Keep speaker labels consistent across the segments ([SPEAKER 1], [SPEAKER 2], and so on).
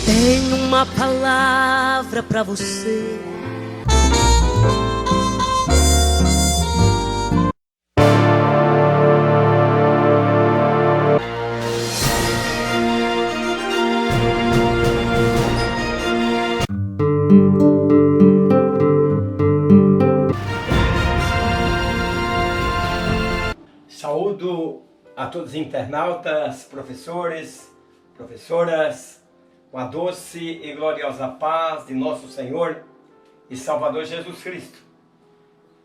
[SPEAKER 1] Tenho uma palavra pra você.
[SPEAKER 2] Saúdo a todos os internautas, professores, professoras, com a doce e gloriosa paz de nosso Senhor e Salvador Jesus Cristo.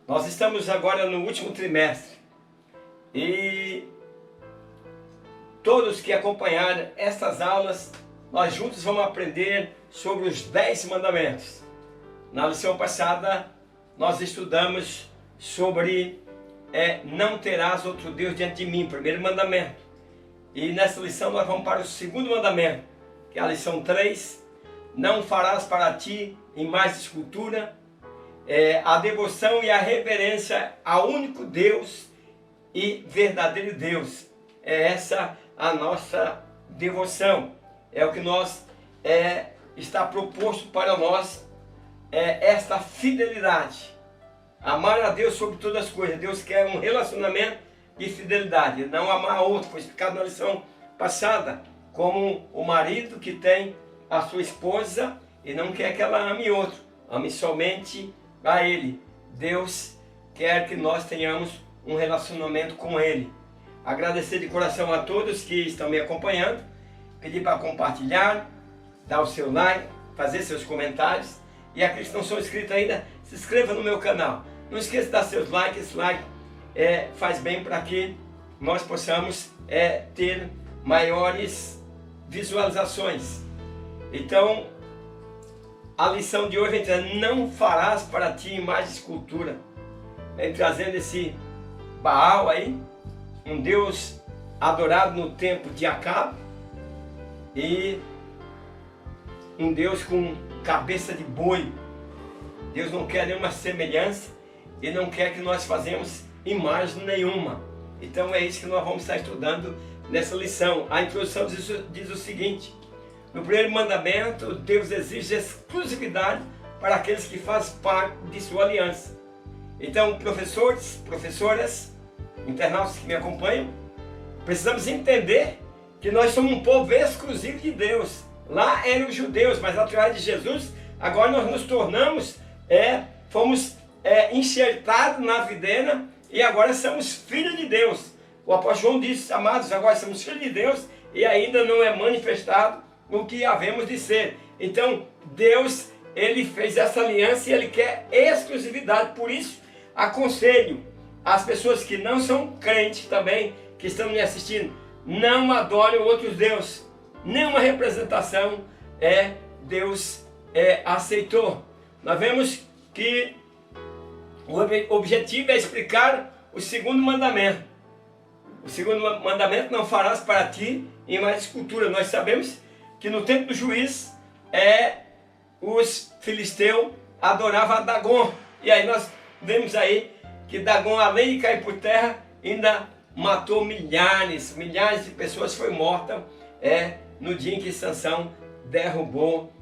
[SPEAKER 2] Nós estamos agora no último trimestre e todos que acompanharam estas aulas, nós juntos vamos aprender sobre os 10 mandamentos. Na lição passada, nós estudamos sobre não terás outro Deus diante de mim, primeiro mandamento. E nessa lição nós vamos para o segundo mandamento, que é a lição 3, não farás para ti imagem de escultura, a devoção e a reverência ao único Deus e verdadeiro Deus. É essa a nossa devoção, é o que nós está proposto para nós, esta fidelidade. Amar a Deus sobre todas as coisas. Deus quer um relacionamento de fidelidade, não amar a outro. Foi explicado na lição passada, como o marido que tem a sua esposa e não quer que ela ame outro, ame somente a ele. Deus quer que nós tenhamos um relacionamento com ele. Agradecer de coração a todos que estão me acompanhando, pedir para compartilhar, dar o seu like, fazer seus comentários, e aqueles que não são inscritos ainda, se inscreva no meu canal. Não esqueça de dar seus likes, esse like faz bem para que nós possamos ter maiores visualizações. Então, a lição de hoje vem trazendo, não farás para ti imagem de escultura. Vem trazendo esse Baal aí, um Deus adorado no tempo de Acabe, e um Deus com cabeça de boi. Deus não quer nenhuma semelhança e não quer que nós façamos imagem nenhuma. Então é isso que nós vamos estar estudando nessa lição. A introdução diz o seguinte: no primeiro mandamento, Deus exige exclusividade para aqueles que fazem parte de sua aliança. Então, professores, professoras, internautas que me acompanham, precisamos entender que nós somos um povo exclusivo de Deus. Lá eram os judeus, mas através de Jesus, agora nós nos tornamos, fomos enxertados na videira e agora somos filhos de Deus. O apóstolo João disse, amados, agora somos filhos de Deus e ainda não é manifestado o que havemos de ser. Então, Deus, Ele fez essa aliança e Ele quer exclusividade. Por isso, aconselho as pessoas que não são crentes também, que estão me assistindo, não adorem outros deuses. Nenhuma representação Deus aceitou. Nós vemos que o objetivo é explicar o segundo mandamento. O segundo mandamento, não farás para ti imagem de escultura. Nós sabemos que no tempo do juiz, os filisteus adoravam Dagon. E aí nós vemos aí que Dagon, além de cair por terra, ainda matou milhares de pessoas, foi morta no dia em que Sansão derrubou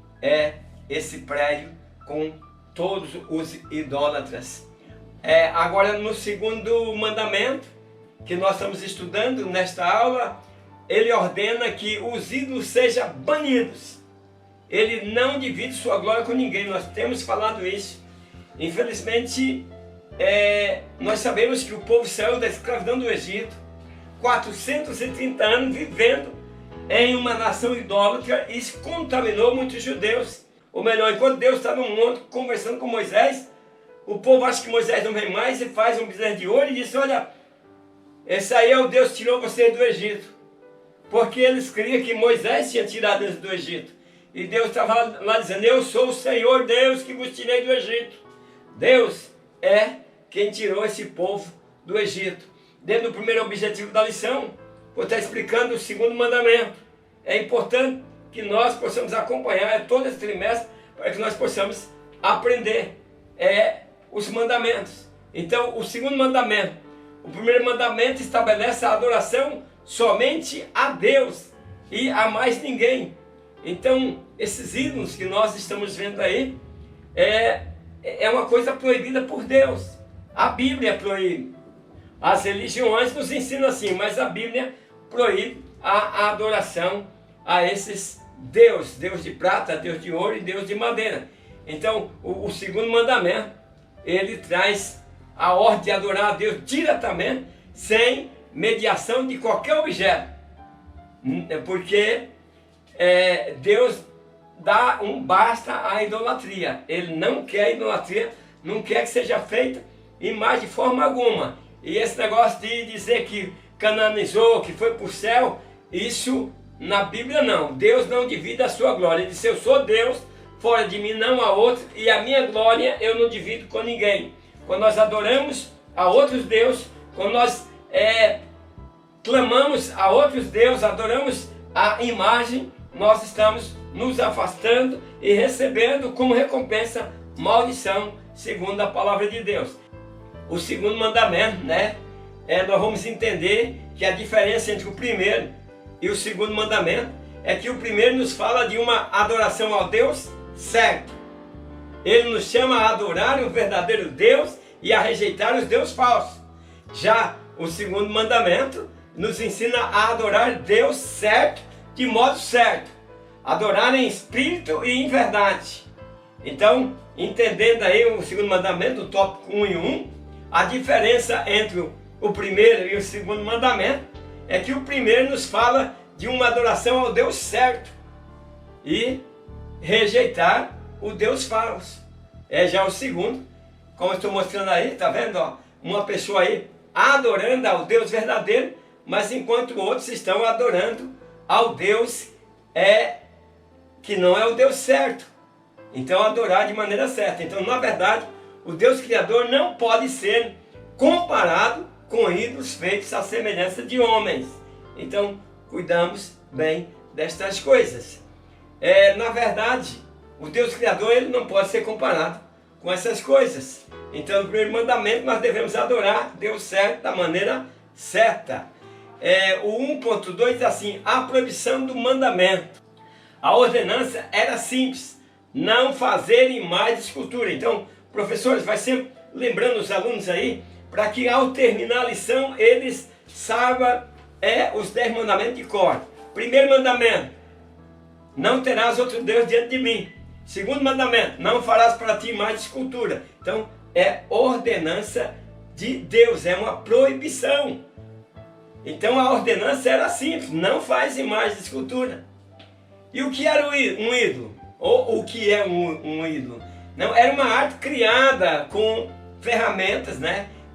[SPEAKER 2] esse prédio com todos os idólatras. Agora no segundo mandamento que nós estamos estudando nesta aula, ele ordena que os ídolos sejam banidos. Ele não divide sua glória com ninguém. Nós temos falado isso. Infelizmente, nós sabemos que o povo saiu da escravidão do Egito, 430 anos vivendo em uma nação idólatra, e isso contaminou muitos judeus. Ou melhor, enquanto Deus está no monte conversando com Moisés, o povo acha que Moisés não vem mais e faz um bezerro de ouro e diz, olha, esse aí é o Deus que tirou vocês do Egito. Porque eles criam que Moisés tinha tirado eles do Egito. E Deus estava lá dizendo, eu sou o Senhor Deus que vos tirei do Egito. Deus é quem tirou esse povo do Egito. Dentro do primeiro objetivo da lição, vou estar explicando o segundo mandamento. É importante que nós possamos acompanhar todo esse trimestre para que nós possamos aprender os mandamentos. Então, o segundo mandamento. O primeiro mandamento estabelece a adoração somente a Deus e a mais ninguém. Então, esses ídolos que nós estamos vendo aí é uma coisa proibida por Deus. A Bíblia proíbe. As religiões nos ensinam assim, mas a Bíblia proíbe a adoração a esses Deus de prata, Deus de ouro e Deus de madeira. Então, o segundo mandamento, ele traz a ordem de adorar a Deus diretamente, sem mediação de qualquer objeto. Porque Deus dá um basta à idolatria. Ele não quer idolatria, não quer que seja feita imagem de forma alguma. E esse negócio de dizer que canonizou, que foi para o céu, isso na Bíblia não. Deus não divide a sua glória. Ele disse: eu sou Deus, fora de mim não há outro, e a minha glória eu não divido com ninguém. Quando nós adoramos a outros deuses, quando nós clamamos a outros deuses, adoramos a imagem, nós estamos nos afastando e recebendo como recompensa maldição, segundo a palavra de Deus. O segundo mandamento, nós vamos entender que a diferença entre o primeiro e o segundo mandamento é que o primeiro nos fala de uma adoração ao Deus certo. Ele nos chama a adorar o verdadeiro Deus e a rejeitar os deuses falsos. Já o segundo mandamento nos ensina a adorar Deus certo, de modo certo. Adorar em espírito e em verdade. Então, entendendo aí o segundo mandamento, o tópico 1 e 1, a diferença entre o primeiro e o segundo mandamento é que o primeiro nos fala de uma adoração ao Deus certo e rejeitar o Deus falso. Já o segundo, como eu estou mostrando aí, tá vendo? Ó, uma pessoa aí adorando ao Deus verdadeiro, mas enquanto outros estão adorando ao Deus que não é o Deus certo. Então adorar de maneira certa. Então, na verdade, o Deus Criador não pode ser comparado com ídolos feitos à semelhança de homens. Então, cuidamos bem destas coisas. Na verdade, o Deus Criador ele não pode ser comparado com essas coisas. Então, no primeiro mandamento, nós devemos adorar Deus certo, da maneira certa. O 1.2 diz assim: a proibição do mandamento. A ordenança era simples: não fazer imagem de escultura. Então, professores, vai sempre lembrando os alunos aí, para que ao terminar a lição, eles saibam os 10 mandamentos de cor. Primeiro mandamento: não terás outro Deus diante de mim. Segundo mandamento: não farás para ti imagem de escultura. Então, é ordenança de Deus, é uma proibição. Então, a ordenança era simples: não faz imagem de escultura. E o que era um ídolo? Ou o que é um ídolo? Não, era uma arte criada com ferramentas,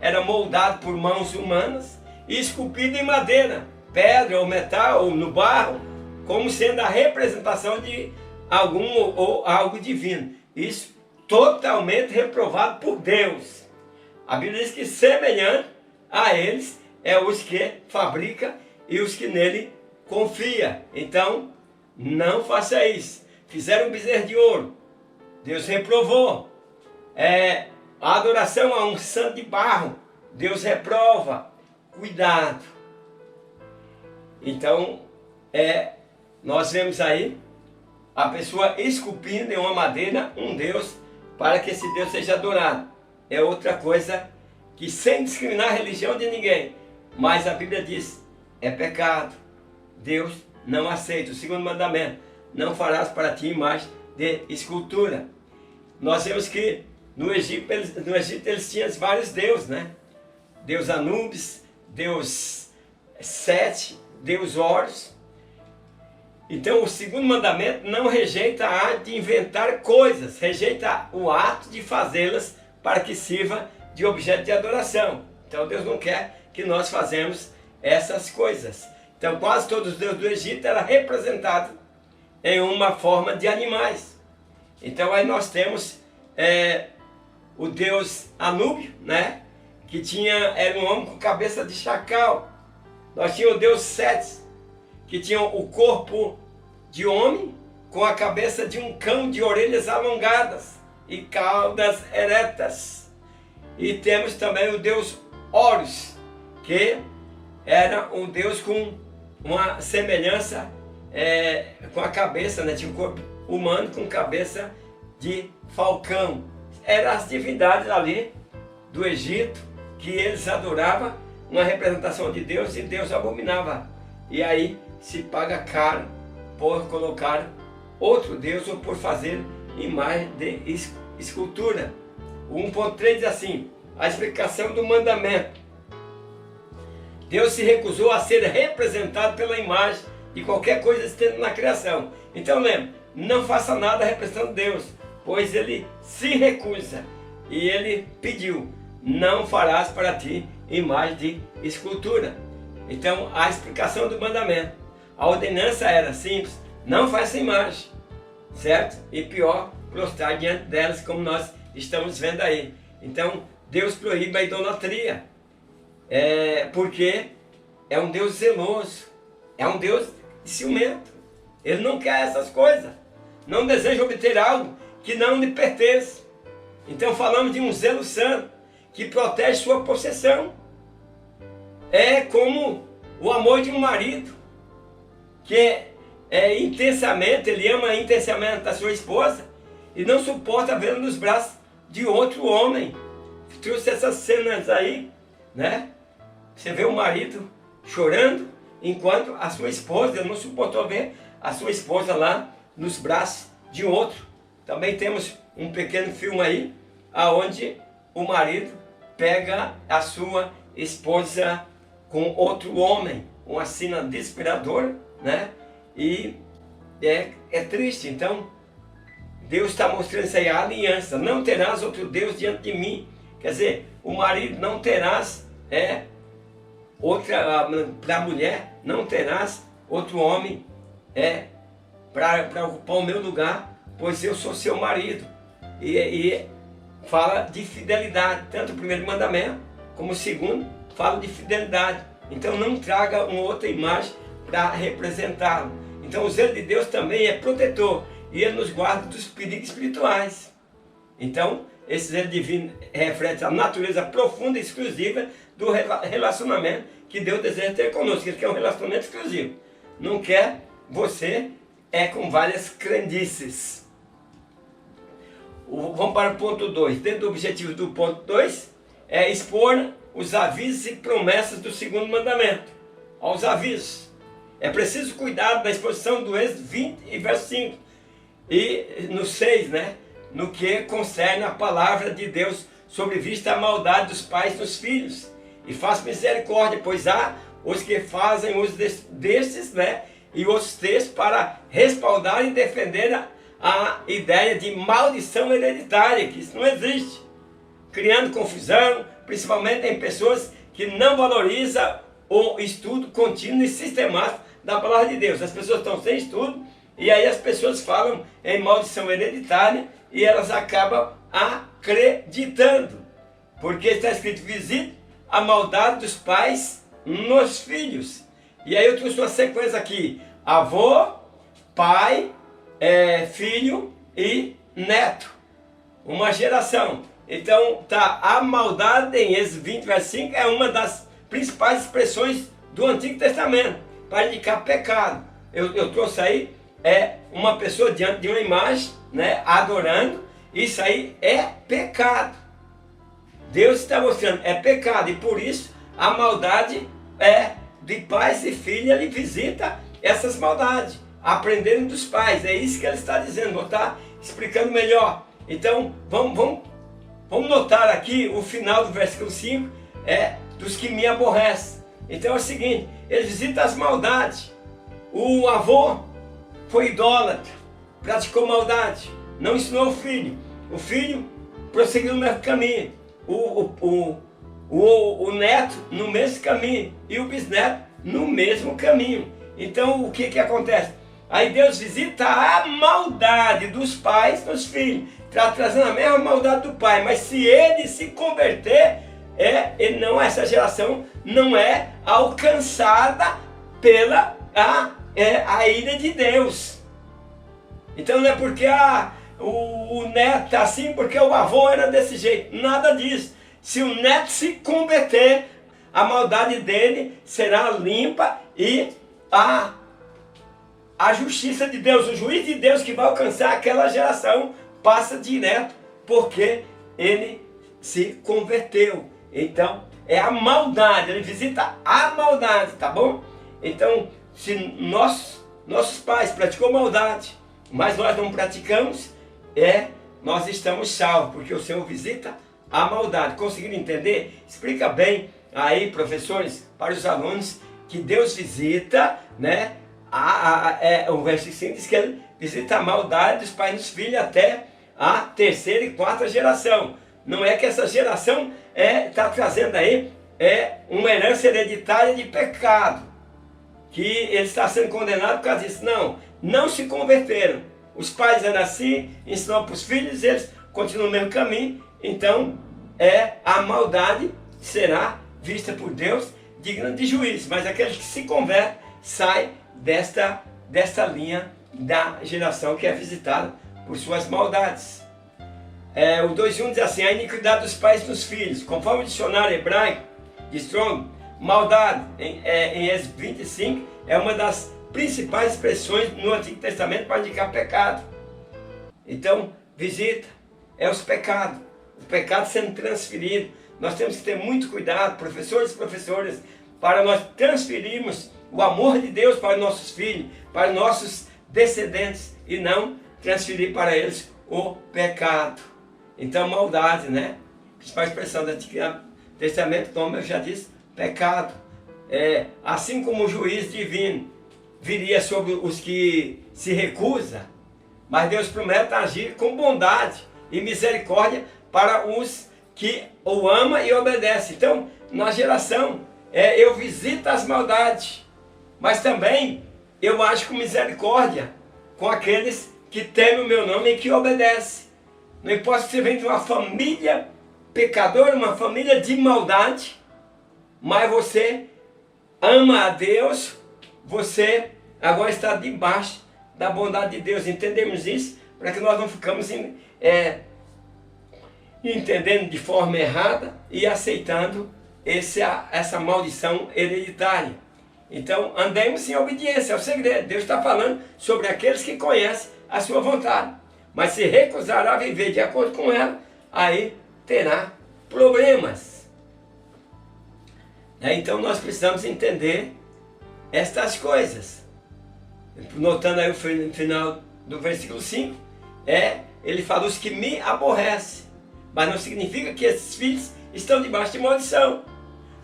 [SPEAKER 2] Era moldado por mãos humanas e esculpido em madeira, pedra ou metal ou no barro, como sendo a representação de algum ou algo divino. Isso totalmente reprovado por Deus. A Bíblia diz que semelhante a eles é os que fabrica e os que nele confia. Então, não faça isso. Fizeram um bezerro de ouro, Deus reprovou. A adoração a um santo de barro, Deus reprova. Cuidado. Então, nós vemos aí a pessoa esculpindo em uma madeira um Deus para que esse Deus seja adorado. É outra coisa que, sem discriminar a religião de ninguém, mas a Bíblia diz: é pecado. Deus não aceita. O segundo mandamento: não farás para ti imagem de escultura. Nós vemos que no Egito eles tinham vários deuses, Deus Anubis, Deus Sete, Deus Horus. Então, o segundo mandamento não rejeita a arte de inventar coisas, rejeita o ato de fazê-las para que sirva de objeto de adoração. Então, Deus não quer que nós façamos essas coisas. Então, quase todos os deuses do Egito eram representados em uma forma de animais. Então, aí nós temos o deus Anúbio, que era um homem com cabeça de chacal. Nós tínhamos o deus Sete, que tinha o corpo de homem com a cabeça de um cão de orelhas alongadas e caudas eretas. E temos também o deus Horus, que era um deus com uma semelhança com a cabeça, tinha um corpo humano com cabeça de falcão. Eram as divindades ali do Egito que eles adoravam, uma representação de Deus, e Deus abominava. E aí se paga caro por colocar outro Deus ou por fazer imagem de escultura. O 1.3 diz assim: a explicação do mandamento. Deus se recusou a ser representado pela imagem de qualquer coisa existente na criação. Então lembra, não faça nada representando Deus, pois Ele se recusa. E Ele pediu: não farás para ti imagem de escultura. Então a explicação do mandamento. A ordenança era simples: não faça imagem, certo? E pior, prostrar diante delas, como nós estamos vendo aí. Então Deus proíbe a idolatria, porque é um Deus zeloso, é um Deus ciumento. Ele não quer essas coisas, não deseja obter algo que não lhe pertence. Então falamos de um zelo santo que protege sua possessão. É como o amor de um marido que intensamente, ele ama intensamente a sua esposa e não suporta vê-la nos braços de outro homem. Trouxe essas cenas aí, né? Você vê o marido chorando enquanto a sua esposa, ele não suportou ver a sua esposa lá nos braços de outro. Também temos um pequeno filme aí, aonde o marido pega a sua esposa com outro homem, uma cena desesperadora, né? E é triste. Então Deus está mostrando isso aí, a aliança: não terás outro Deus diante de mim. Quer dizer, o marido: não terás outra, para a mulher, não terás outro homem para ocupar o meu lugar, pois eu sou seu marido. E fala de fidelidade, tanto o primeiro mandamento como o segundo fala de fidelidade. Então não traga uma outra imagem para representá-lo. Então o zelo de Deus também é protetor e Ele nos guarda dos perigos espirituais. Então esse zelo divino reflete a natureza profunda e exclusiva do relacionamento que Deus deseja ter conosco. Ele quer um relacionamento exclusivo, não quer você com várias crendices. Vamos para o ponto 2. Dentro do objetivo do ponto 2 é expor os avisos e promessas do segundo mandamento. Aos avisos. É preciso cuidar da exposição do Êxodo 20 e verso 5. E no 6, né? No que concerne a palavra de Deus sobre vista a maldade dos pais dos filhos. E faz misericórdia, pois há os que fazem uso destes, né? E outros textos para respaldar e defender a ideia de maldição hereditária, que isso não existe. Criando confusão, principalmente em pessoas que não valorizam o estudo contínuo e sistemático da palavra de Deus. As pessoas estão sem estudo e aí as pessoas falam em maldição hereditária e elas acabam acreditando. Porque está escrito: visite a maldade dos pais nos filhos. E aí eu trouxe uma sequência aqui: avô, pai, filho e neto. Uma geração. Então tá, a maldade em Êxodo 20, verso 5 é uma das principais expressões do Antigo Testamento para indicar pecado. Eu trouxe aí uma pessoa diante de uma imagem, né, adorando. Isso aí é pecado. Deus está mostrando, é pecado, e por isso a maldade de pais e filhos. Ele visita essas maldades, aprendendo dos pais. É isso que ele está dizendo, vou estar explicando melhor. Então vamos notar aqui o final do versículo 5, dos que me aborrecem. Então é o seguinte: ele visita as maldades. O avô foi idólatra, praticou maldade, não ensinou o filho prosseguiu no mesmo caminho, o neto no mesmo caminho e o bisneto no mesmo caminho. Então o que acontece? Aí Deus visita a maldade dos pais nos filhos, trazendo a mesma maldade do pai. Mas se ele se converter, essa geração não é alcançada pela a ira de Deus. Então não é porque o neto está assim, porque o avô era desse jeito. Nada disso. Se o neto se converter, a maldade dele será limpa e a justiça de Deus, o juiz de Deus que vai alcançar aquela geração, passa direto, porque ele se converteu. Então, é a maldade, ele visita a maldade, tá bom? Então, se nossos pais praticam maldade, mas nós não praticamos, nós estamos salvos, porque o Senhor visita a maldade. Conseguiram entender? Explica bem aí, professores, para os alunos, que Deus visita, né? O versículo 5 diz que ele visita a maldade dos pais dos filhos até a terceira e quarta geração. Não é que essa geração está trazendo aí uma herança hereditária de pecado, que ele está sendo condenado por causa disso. Não se converteram. Os pais eram assim, ensinam para os filhos, eles continuam no mesmo caminho. Então, a maldade será vista por Deus digna de juízo. Mas aqueles que se convertem saem desta linha da geração que é visitada por suas maldades. O 2:1 diz assim: a iniquidade dos pais nos filhos. Conforme o dicionário hebraico de Strong, maldade, em Êxodo 25, é uma das principais expressões no Antigo Testamento para indicar pecado. Então, visita, os pecados. O pecado sendo transferido. Nós temos que ter muito cuidado, professores e professoras, para nós transferirmos o amor de Deus para os nossos filhos, para os nossos descendentes, e não transferir para eles o pecado. Então, maldade, né? A principal expressão do Antigo Testamento, como eu já disse, pecado. Assim como o juiz divino viria sobre os que se recusam, mas Deus promete agir com bondade e misericórdia para os que o ama e obedece. Então, na geração, eu visito as maldades, mas também eu ajo com misericórdia com aqueles que temem o meu nome e que obedecem. Não importa se você vem de uma família pecadora, uma família de maldade, mas você ama a Deus, você agora está debaixo da bondade de Deus. Entendemos isso para que nós não ficamos entendendo de forma errada e aceitando essa maldição hereditária. Então, andemos em obediência, é o segredo. Deus está falando sobre aqueles que conhecem a sua vontade, mas se recusar a viver de acordo com ela, aí terá problemas. Então, nós precisamos entender estas coisas. Notando aí o final do versículo 5, ele fala: os que me aborrecem. Mas não significa que esses filhos estão debaixo de maldição.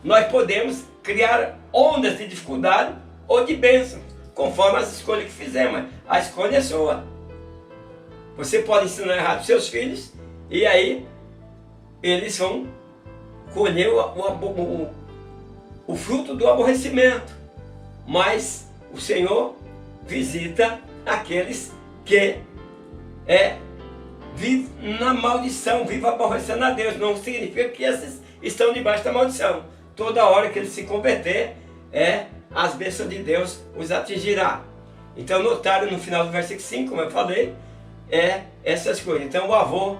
[SPEAKER 2] Nós podemos criar ondas de dificuldade ou de bênção, conforme as escolhas que fizemos. A escolha é sua. Você pode ensinar errado para os seus filhos, e aí eles vão colher o fruto do aborrecimento. Mas o Senhor visita aqueles que vivem na maldição, vivem aborrecendo a Deus. Não significa que esses estão debaixo da maldição. Toda hora que eles se converter, as bênçãos de Deus os atingirá. Então, notaram no final do versículo 5, como eu falei, essas coisas. Então, o avô,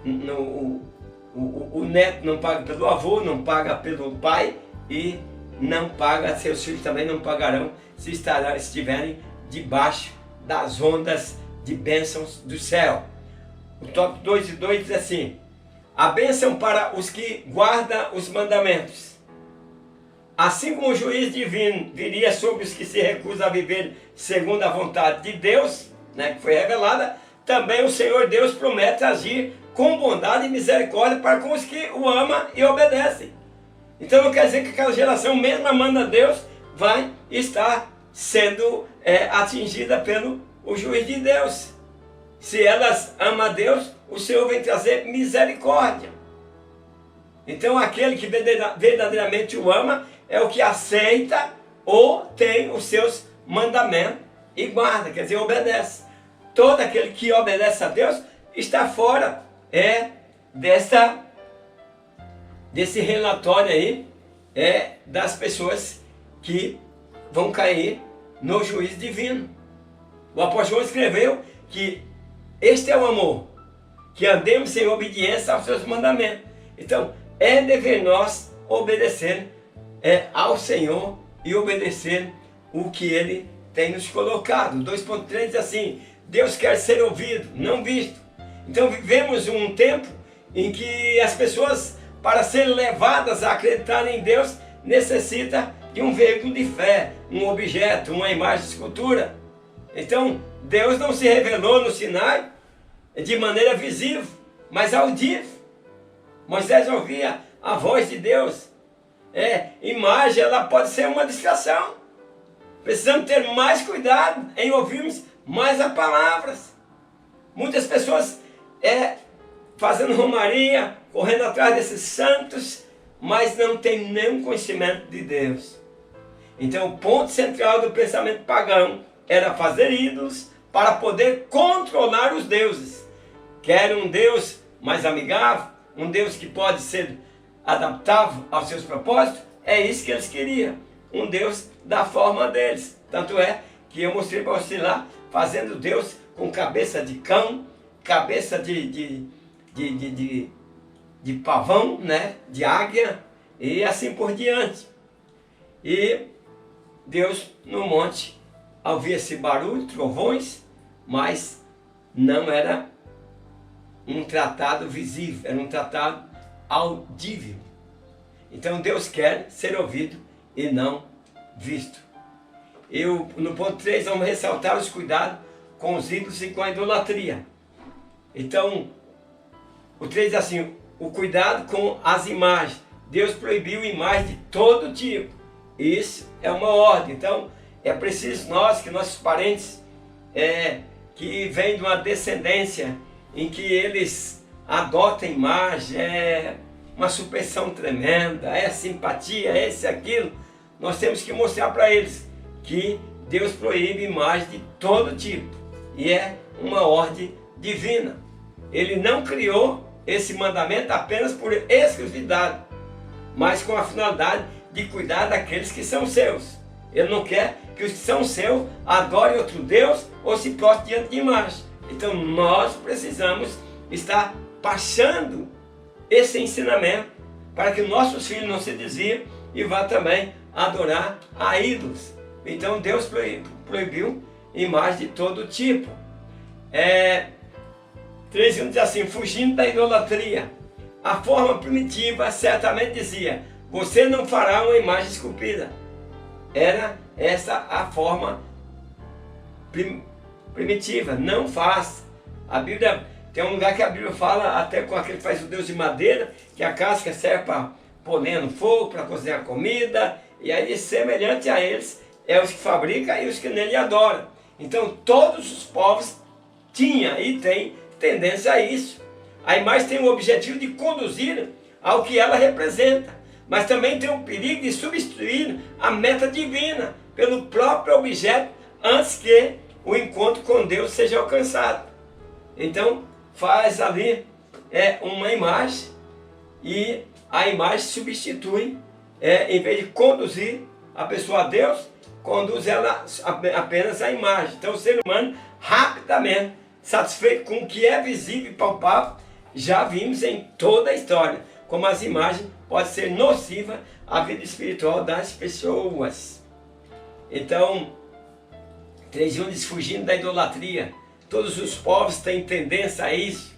[SPEAKER 2] o neto não paga pelo avô, não paga pelo pai, e não paga, seus filhos também não pagarão se estiverem debaixo das ondas de bênçãos do céu. O tópico 2:2 diz assim: a bênção para os que guardam os mandamentos. Assim como o juiz divino viria sobre os que se recusam a viver segundo a vontade de Deus, que foi revelada, também o Senhor Deus promete agir com bondade e misericórdia para com os que o amam e obedecem. Então não quer dizer que aquela geração, mesmo amando a Deus, vai estar sendo atingida pelo juiz de Deus. Se elas amam a Deus, o Senhor vem trazer misericórdia. Então aquele que verdadeiramente o ama é o que aceita ou tem os seus mandamentos e guarda, quer dizer, obedece. Todo aquele que obedece a Deus está fora desse relatório aí, das pessoas que vão cair no juízo divino. O apóstolo escreveu que este é o amor, que andemos em obediência aos seus mandamentos. Então, é dever nós obedecer ao Senhor e obedecer o que Ele tem nos colocado. 2.3 diz assim: Deus quer ser ouvido, não visto. Então vivemos um tempo em que as pessoas, para serem levadas a acreditar em Deus, necessitam de um veículo de fé, um objeto, uma imagem de escultura. Então Deus não se revelou no Sinai de maneira visível, mas audível. Moisés ouvia a voz de Deus. Imagem, ela pode ser uma distração. Precisamos ter mais cuidado em ouvirmos mais as palavras. Muitas pessoas fazendo romaria, correndo atrás desses santos, mas não tem nenhum conhecimento de Deus. Então o ponto central do pensamento pagão era fazer ídolos para poder controlar os deuses. Quer um Deus mais amigável, um Deus que pode ser adaptável aos seus propósitos, é isso que eles queriam. Um Deus da forma deles. Tanto é que eu mostrei para você lá, fazendo Deus com cabeça de cão, cabeça de pavão, né? De águia e assim por diante. E Deus no monte ouvia esse barulho, trovões, mas não era um tratado visível, era um tratado audível. Então Deus quer ser ouvido e não visto. No ponto 3 vamos ressaltar os cuidados com os ídolos e com a idolatria. Então o 3 diz assim: o cuidado com as imagens. Deus proibiu imagens de todo tipo. Isso é uma ordem. Então é preciso que nossos parentes que vêm de uma descendência em que eles adotam imagem, uma suspensão tremenda, simpatia, aquilo, nós temos que mostrar para eles que Deus proíbe imagem de todo tipo. E é uma ordem divina. Ele não criou esse mandamento apenas por exclusividade, mas com a finalidade de cuidar daqueles que são seus. Ele não quer que os que são seus adorem outro Deus ou se prostrem diante de imagem. Então nós precisamos estar passando esse ensinamento para que nossos filhos não se desviem e vá também adorar a ídolos. Então Deus proibiu imagens de todo tipo. 3:1 diz assim: fugindo da idolatria. A forma primitiva certamente dizia: você não fará uma imagem esculpida. Era essa a forma primitiva, não faz. A Bíblia tem um lugar que a Bíblia fala até com aquele que faz o Deus de madeira, que a casca serve para pôr lenha no fogo, para cozinhar comida, e aí semelhante a eles é os que fabricam e os que nele adoram. Então todos os povos tinham e têm tendência a isso. A imagem tem o objetivo de conduzir ao que ela representa, mas também tem o perigo de substituir a meta divina pelo próprio objeto antes que o encontro com Deus seja alcançado. Então faz ali uma imagem e a imagem substitui, em vez de conduzir a pessoa a Deus, conduz ela apenas à imagem. Então o ser humano rapidamente, satisfeito com o que é visível e palpável, já vimos em toda a história como as imagens podem ser nocivas à vida espiritual das pessoas. Então 3:1 diz: fugindo da idolatria. Todos os povos têm tendência a isso.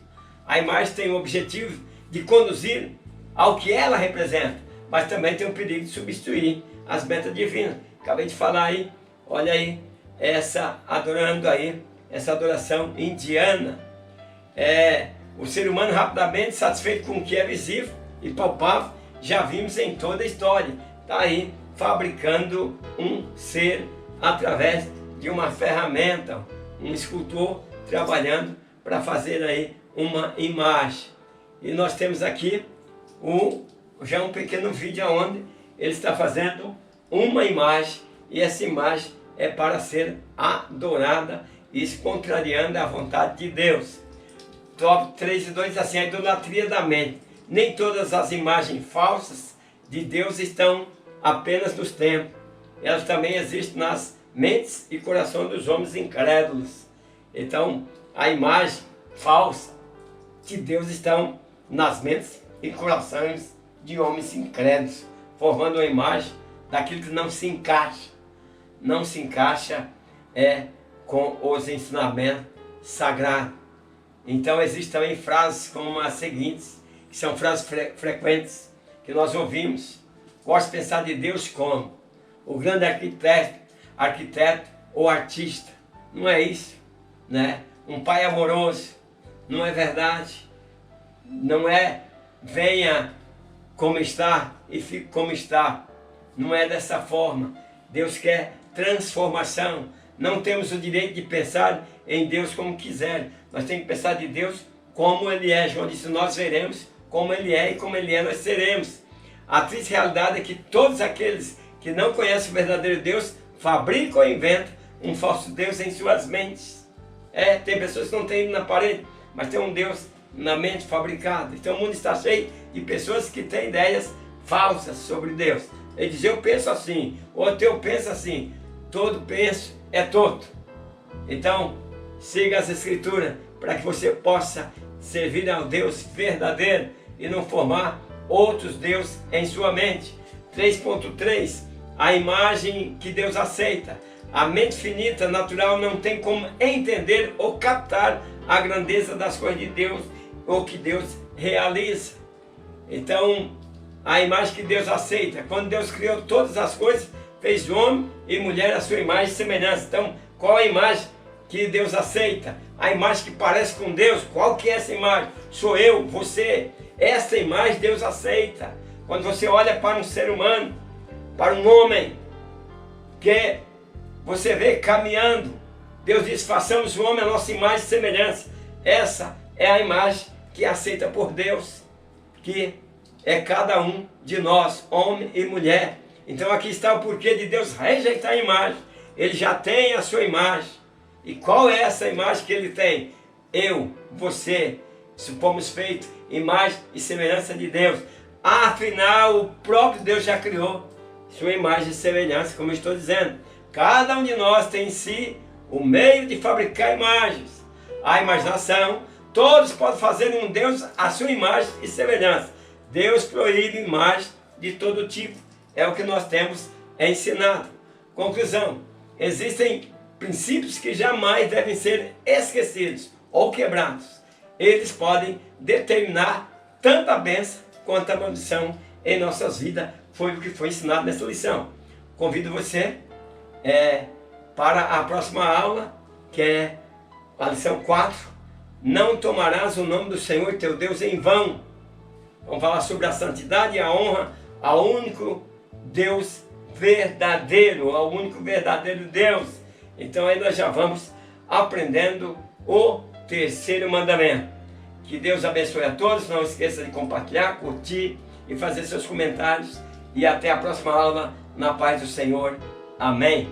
[SPEAKER 2] A imagem tem o objetivo de conduzir ao que ela representa, mas também tem o perigo de substituir as metas divinas. Acabei de falar aí, olha aí, adorando aí, essa adoração indiana. O ser humano rapidamente satisfeito com o que é visível e palpável, já vimos em toda a história. Está aí fabricando um ser através de uma ferramenta, um escultor trabalhando para fazer aí uma imagem. E nós temos aqui já um pequeno vídeo onde ele está fazendo uma imagem, e essa imagem é para ser adorada, isso contrariando a vontade de Deus. Top 3:2 diz assim: a idolatria da mente. Nem todas as imagens falsas de Deus estão apenas nos templos, elas também existem nas mentes e corações dos homens incrédulos. Então a imagem falsa de Deus estão nas mentes e corações de homens incrédulos, formando uma imagem daquilo que não se encaixa é com os ensinamentos sagrados. Então existem também frases como as seguintes, que são frases frequentes que nós ouvimos. Gosto de pensar de Deus como o grande arquiteto ou artista. Não é isso, né? Um pai amoroso. Não é verdade. Não é venha como está e fique como está. Não é dessa forma. Deus quer transformação. Não temos o direito de pensar em Deus como quiser. Nós temos que pensar de Deus como Ele é. João disse, nós veremos como Ele é e como Ele é nós seremos. A triste realidade é que todos aqueles que não conhecem o verdadeiro Deus fabricam ou inventam um falso Deus em suas mentes. Tem pessoas que não têm na parede, mas tem um Deus na mente fabricado. Então o mundo está cheio de pessoas que têm ideias falsas sobre Deus. Ele diz, eu penso assim, outro eu penso assim. Todo penso é todo. Então, siga as Escrituras para que você possa servir ao Deus verdadeiro e não formar outros deuses em sua mente. 3.3, a imagem que Deus aceita. A mente finita, natural, não tem como entender ou captar a grandeza das coisas de Deus ou que Deus realiza. Então, a imagem que Deus aceita. Quando Deus criou todas as coisas, fez homem e mulher a sua imagem e semelhança. Então, qual a imagem que Deus aceita? A imagem que parece com Deus. Qual que é essa imagem? Sou eu, você. Essa imagem Deus aceita. Quando você olha para um ser humano, para um homem, que você vê caminhando, Deus diz, façamos o homem a nossa imagem e semelhança. Essa é a imagem que é aceita por Deus, que é cada um de nós, homem e mulher. Então aqui está o porquê de Deus rejeitar a imagem. Ele já tem a sua imagem. E qual é essa imagem que Ele tem? Eu, você, fomos feitos imagem e semelhança de Deus. Afinal, o próprio Deus já criou sua imagem e semelhança, como eu estou dizendo. Cada um de nós tem em si o meio de fabricar imagens. A imaginação, todos podem fazer um Deus a sua imagem e semelhança. Deus proíbe imagens de todo tipo. É o que nós temos ensinado. Conclusão, existem princípios que jamais devem ser esquecidos ou quebrados. Eles podem determinar tanto a bênção quanto a maldição em nossas vidas. Foi o que foi ensinado nessa lição. Convido você para a próxima aula, que é a lição 4. Não tomarás o nome do Senhor teu Deus em vão. Vamos falar sobre a santidade e a honra ao único Deus verdadeiro, ao único verdadeiro Deus. Então aí nós já vamos aprendendo o terceiro mandamento. Que Deus abençoe a todos. Não esqueça de compartilhar, curtir e fazer seus comentários. E até a próxima aula, na paz do Senhor. Amém.